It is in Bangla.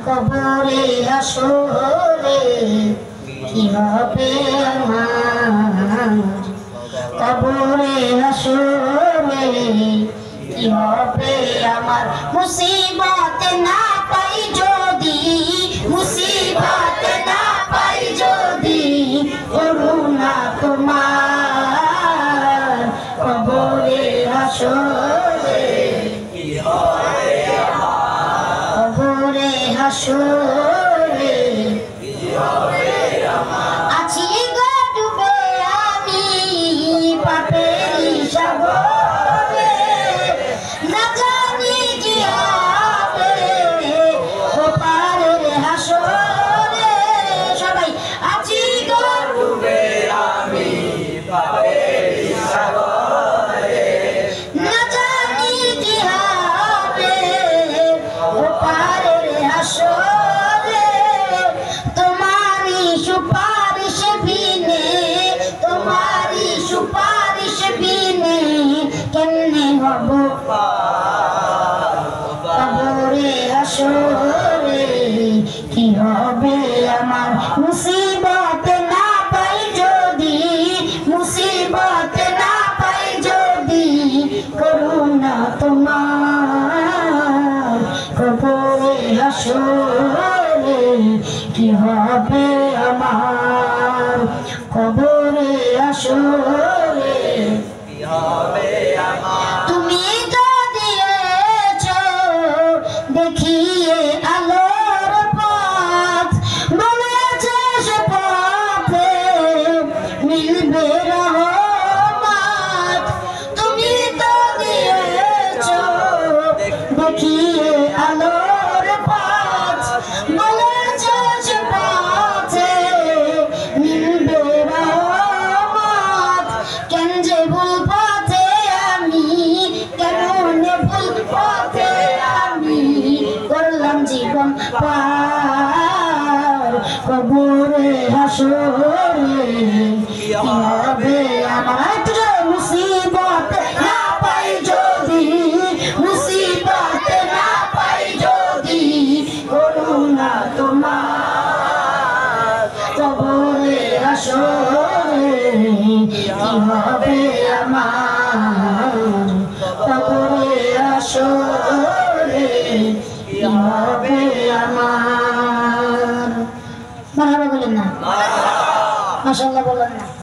কবরে হাসরে কি হবে আমার, কবরে হাসরে কি হবে আমার। মুসিবত না পাই যদি, মুসিবত না পাই যদি, করুণা তোমার কবরে হাসরে কি হবে আমার, কবরে হাসরে কি হবে আমার। আছি গো ডুবে আমি পাপের সাগরে, না জানি কি হবে ওপারের হাসরে। সবাই আছি গো ডুবে আমি পাপের সাগরে, না জানি কি হবে ওপারের হাসরে। তোমারি সুপারিশ বিনে, তোমারি সুপারিশ বিনে কেমনে হব কবরে হাসরে কি হবে আমার। মুসিবত না পাই যদি, মুসিবত না পাই যদি, করুণা তোমার কবরে হাসরে কি হবে আমার, কবরে হাসরে কি হবে আমার। তুমি তো দিয়েছো দেখিয়ে আলোর পথ, বলেছো সে পথে মিলবে রহমত। তুমি তো দিয়েছো দেখিয়ে আলোর পথ, বলেছো সে পথে মিলবে রহমত। কেন যে ভুল পথে আমি, কেমনে ভুল পথে আমি করলাম জীবন পার, কবরে হাসরে কি হবে আমার। মুসিবত না পাই যদি, মুসিবত না পাই যদি, করুণা তোমার কবরে হাসরে কি হবে আমার, কবরে হাসরে কি হবে আমার। মারহাবা বলেন না, মাশাআল্লাহ বলেন না।